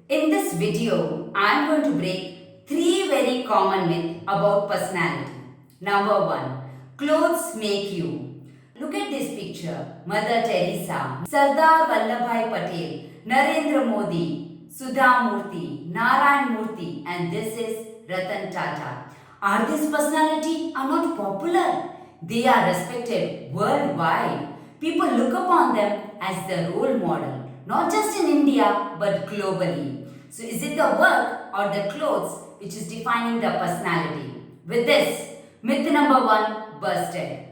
In this video, I am going to break three very common myths about personality. Number one, clothes make you. Look at this picture. Mother Teresa, Sardar Vallabhbhai Patel, Narendra Modi, Sudha Murthy, Narayan Murthy, and this is Ratan Tata. Are these personalities are not popular? They are respected worldwide. People look upon them as the role model, not just in India but globally. So, is it the work or the clothes which is defining the personality? With this, myth number one busted.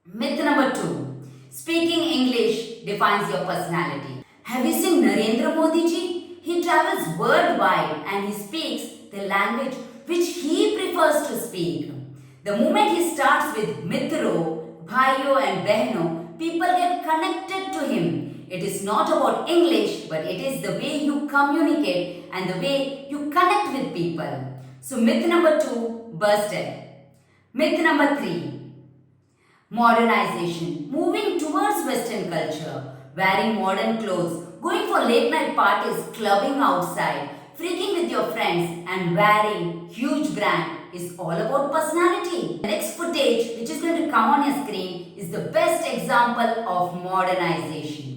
Myth number two, speaking English defines your personality. Have you seen Narendra Modi ji? He travels worldwide and he speaks the language which he prefers to speak. The moment he starts with Mitro, Bhaiyo and Behno, people get connected to him. It is not about English, but it is the way you communicate and the way you connect with people. So myth number two, busted. Myth number three, modernization, moving towards Western culture, wearing modern clothes, going for late night parties, clubbing outside, freaking with your friends, and wearing huge brand is all about personality. The next footage, which is going to come on your screen, is the best example of modernization.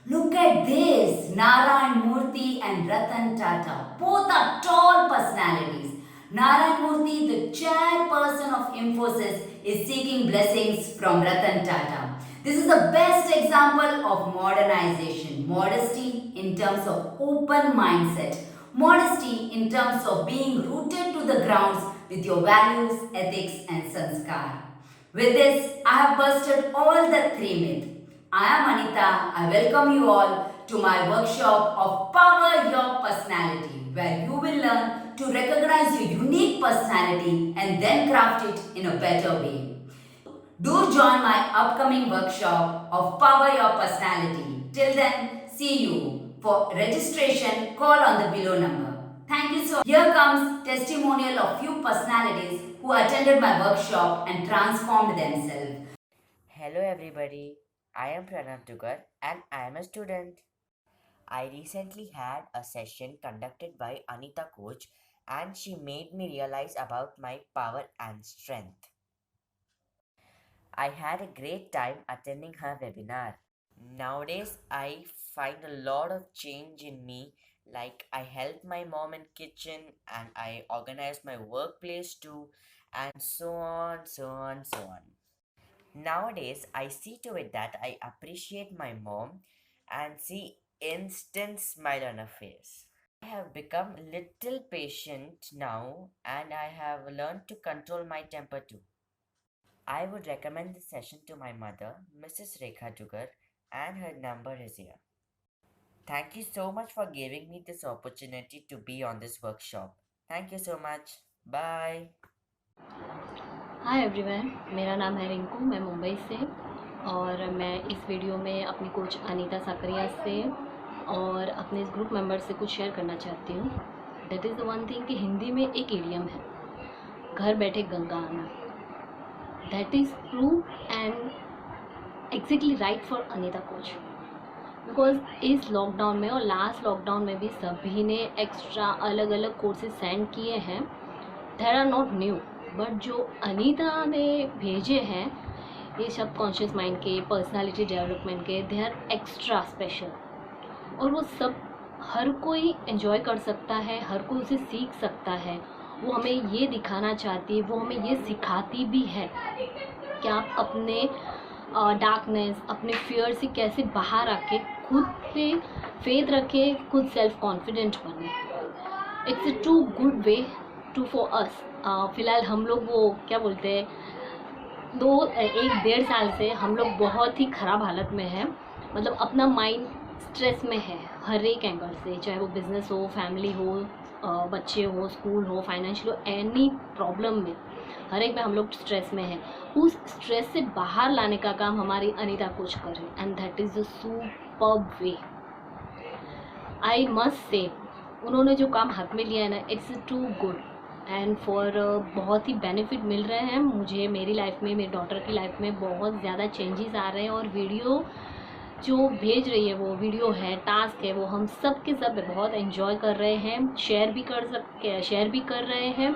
Look at this, Narayan Murthy and Ratan Tata. Both are tall personalities. Narayan Murthy, the chairperson of Infosys, is seeking blessings from Ratan Tata. This is the best example of modernization. Modesty in terms of open mindset. Modesty in terms of being rooted to the grounds with your values, ethics and sanskar. With this, I have busted all the three myths. I am Anita. I welcome you all to my workshop of Power Your Personality, where you will learn to recognize your unique personality and then craft it in a better way. Do join my upcoming workshop of Power Your Personality. Till then, see you. For registration, call on the below number. Thank you so much. Here comes testimonial of few personalities who attended my workshop and transformed themselves. Hello everybody, I am Pranav Dugar and I am a student. I recently had a session conducted by Anita Coach and she made me realize about my power and strength. I had a great time attending her webinar. Nowadays, I find a lot of change in me. Like I help my mom in kitchen and I organize my workplace too, and so on, so on, so on. Nowadays, I see to it that I appreciate my mom and see instant smile on her face. I have become little patient now and I have learned to control my temper too. I would recommend this session to my mother, Mrs. Rekha Dugar, and her number is here. Thank you so much for giving me this opportunity to be on this workshop. Thank you so much. Bye. Hi everyone, मेरा नाम है रिंकू, मैं मुंबई से और मैं इस video में अपनी कोच अनीता साकरिया से और अपने इस ग्रुप मेंबर से कुछ शेयर करना चाहती हूँ। That is the one thing कि हिंदी में एक इडियम है, घर बैठे गंगा आना। That is true and exactly right for Anita coach, because इस लॉकडाउन में और लास्ट लॉकडाउन में भी सभी ने एक्स्ट्रा अलग अलग कोर्सेज सेंड किए हैं। There are not new, but जो अनीता ने भेजे हैं ये सबकॉन्शियस माइंड के, पर्सनालिटी डेवलपमेंट के, दे आर एक्स्ट्रा स्पेशल और वो सब हर कोई एंजॉय कर सकता है, हर कोई उसे सीख सकता है। वो हमें ये दिखाना चाहती है, वो हमें ये सिखाती भी है कि आप अपने डार्कनेस, अपने फियर से कैसे बाहर आके खुद पे फेथ रखे, खुद सेल्फ कॉन्फिडेंट बने। It's a too good way to for us. फ़िलहाल हम लोग वो क्या बोलते हैं, 1-1.5 साल से हम लोग बहुत ही ख़राब हालत में हैं। मतलब अपना माइंड स्ट्रेस में है हर एक एंगल से, चाहे वो बिज़नेस हो, फैमिली हो, बच्चे हो, स्कूल हो, फाइनेंशियल हो, एनी प्रॉब्लम में, हर एक में हम लोग स्ट्रेस में हैं। उस स्ट्रेस से बाहर लाने का काम हमारी अनीता कोच कर रही है and that is the superb way. I must say उन्होंने जो काम हाथ में लिया है ना, it's too good and for बहुत ही बेनिफिट मिल रहे हैं मुझे, मेरी लाइफ में, मेरी डॉटर की लाइफ में बहुत ज़्यादा चेंजेस आ रहे हैं। और वीडियो जो भेज रही है वो वीडियो है, टास्क है, वो हम सब के सब बहुत एंजॉय कर रहे हैं, शेयर भी कर रहे हैं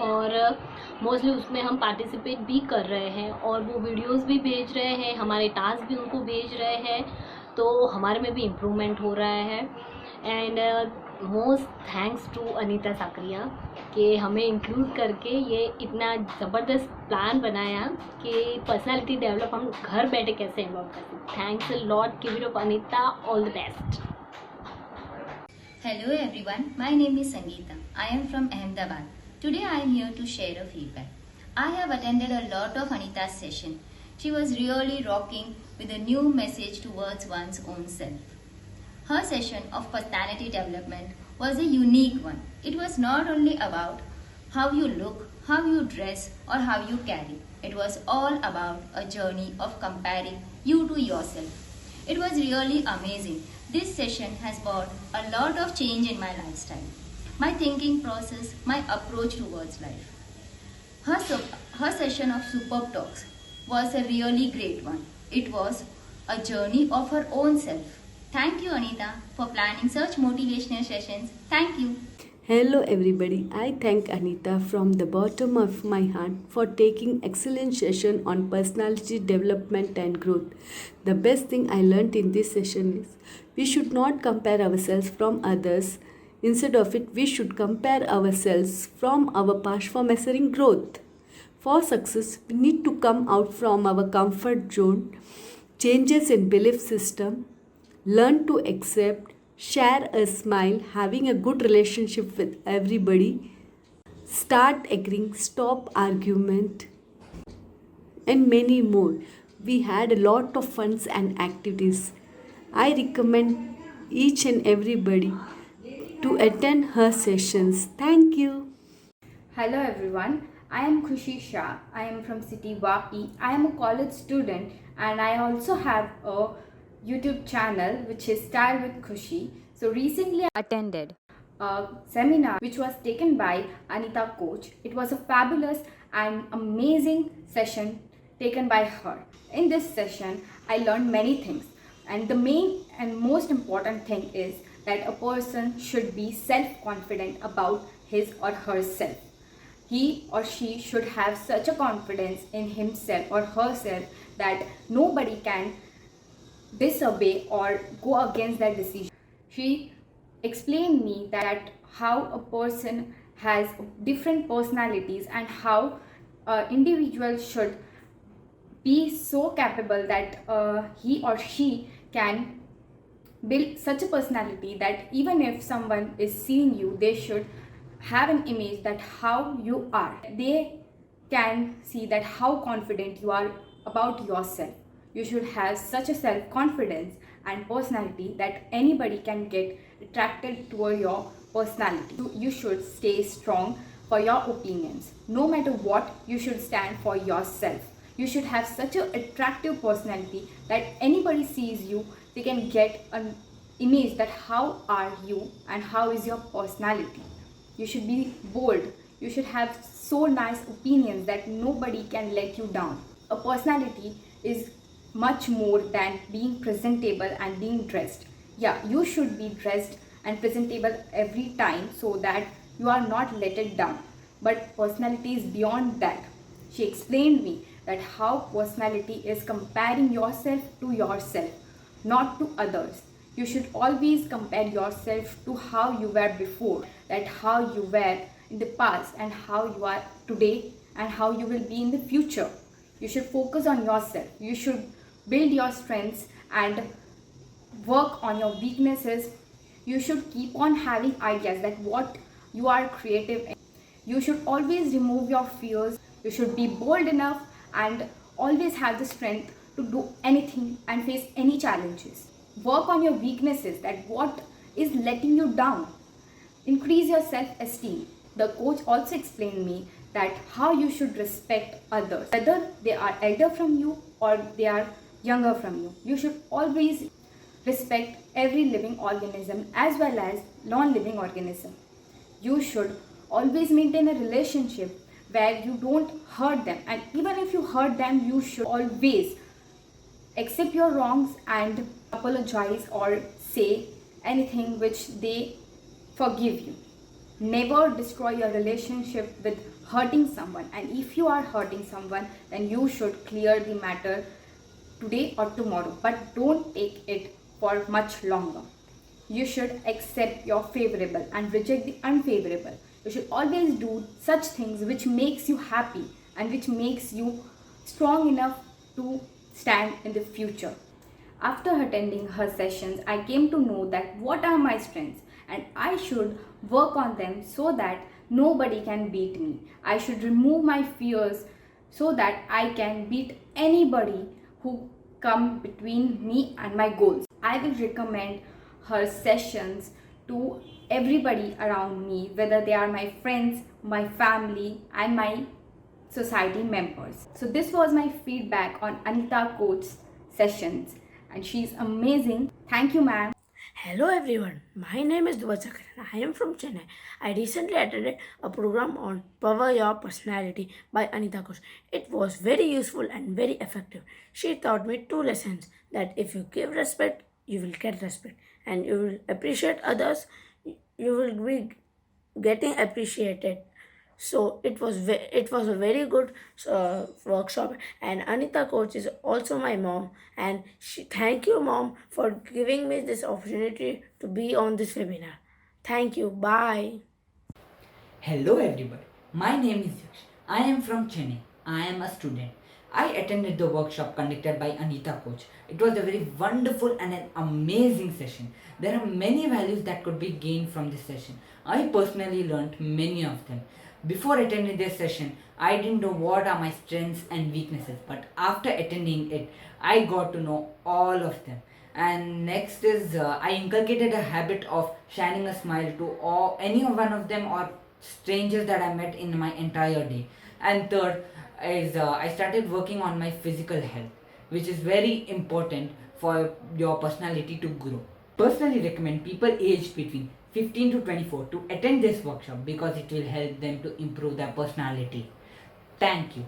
और मोस्टली उसमें हम पार्टिसिपेट भी कर रहे हैं और वो वीडियोस भी भेज रहे हैं, हमारे टास्क भी उनको भेज रहे हैं, तो हमारे में भी इम्प्रूवमेंट हो रहा है। And most thanks to Anita Sakaria कि हमें इंक्लूड करके ये इतना ज़बरदस्त प्लान बनाया कि पर्सनालिटी डेवलप हम घर बैठे कैसे इन्वॉल्व कर सकते। Thanks a lot, give it up Anita, all the best. Hello everyone, my name is Sangeeta. I am from Ahmedabad. Today I am here to share a feedback. I have attended a lot of Anita's session. She was really rocking with a new message towards one's own self. Her session of personality development was a unique one. It was not only about how you look, how you dress or how you carry. It was all about a journey of comparing you to yourself. It was really amazing. This session has brought a lot of change in my lifestyle, my thinking process, my approach towards life. Her session of Superb Talks was a really great one. It was a journey of her own self. Thank you, Anita, for planning such motivational sessions. Thank you. Hello everybody, I thank Anita from the bottom of my heart for taking excellent session on personality development and growth. The best thing I learnt in this session is we should not compare ourselves from others. Instead of it, we should compare ourselves from our past for measuring growth. For success, we need to come out from our comfort zone, changes in belief system, learn to accept, share a smile, having a good relationship with everybody, start agreeing, stop argument, and many more. We had a lot of funs and activities. I recommend each and everybody to attend her sessions. Thank you. Hello everyone, I am Khushi Shah. I am from City Vapi. I am a college student and I also have a YouTube channel which is Style with Khushi. So recently I attended a seminar which was taken by Anita Coach. It was a fabulous and amazing session taken by her. In this session I learned many things, and the main and most important thing is that a person should be self-confident about his or herself. He or she should have such a confidence in himself or herself that nobody can disobey or go against that decision. She explained me that how a person has different personalities and how individuals should be so capable that he or she can build such a personality that even if someone is seeing you, they should have an image that how you are. They can see that how confident you are about yourself. You should have such a self-confidence and personality that anybody can get attracted toward your personality. You should stay strong for your opinions. No matter what, you should stand for yourself. You should have such an attractive personality that anybody sees you, they can get an image that how are you and how is your personality. You should be bold. You should have so nice opinions that nobody can let you down. A personality is much more than being presentable and being dressed. Yeah, you should be dressed and presentable every time so that you are not let it down. But personality is beyond that. She explained me that how personality is comparing yourself to yourself, not to others. You should always compare yourself to how you were before, that how you were in the past and how you are today and how you will be in the future. You should focus on yourself. You should build your strengths and work on your weaknesses. You should keep on having ideas that what you are creative in. You should always remove your fears. You should be bold enough and always have the strength to do anything and face any challenges. Work on your weaknesses, that what is letting you down. Increase your self-esteem. The coach also explained me that how you should respect others, whether they are elder from you or they are younger from you. You should always respect every living organism as well as non-living organism. You should always maintain a relationship where you don't hurt them, and even if you hurt them, you should always accept your wrongs and apologize or say anything which they forgive you. Never destroy your relationship with hurting someone, and if you are hurting someone, then you should clear the matter today or tomorrow, but don't take it for much longer. You should accept your favorable and reject the unfavorable. You should always do such things which makes you happy and which makes you strong enough to stand in the future. After attending her sessions, I came to know that what are my strengths and I should work on them so that nobody can beat me. I should remove my fears so that I can beat anybody who come between me and my goals. I will recommend her sessions to everybody around me, whether they are my friends, my family, and my society members. So this was my feedback on Anita Coach's sessions, and she's amazing. Thank you, ma'am. Hello everyone, my name is Dhruva Chakra and I am from Chennai. I recently attended a program on Power Your Personality by Anita Ghosh. It was very useful and very effective. She taught me two lessons: that if you give respect, you will get respect, and you will appreciate others, you will be getting appreciated. So it was a very good workshop, and Anita Coach is also my mom, and thank you mom for giving me this opportunity to be on this webinar. Thank you. Bye. Hello everybody, my name is Yash. I am from Chennai. I am a student. I attended the workshop conducted by Anita Coach. It was a very wonderful and an amazing session. There are many values that could be gained from this session. I personally learned many of them. Before attending this session, I didn't know what are my strengths and weaknesses, but after attending it, I got to know all of them. And next is I inculcated a habit of shining a smile to any one of them or strangers that I met in my entire day. And third is I started working on my physical health, which is very important for your personality to grow. Personally recommend people aged between 15 to 24 to attend this workshop because it will help them to improve their personality. Thank you.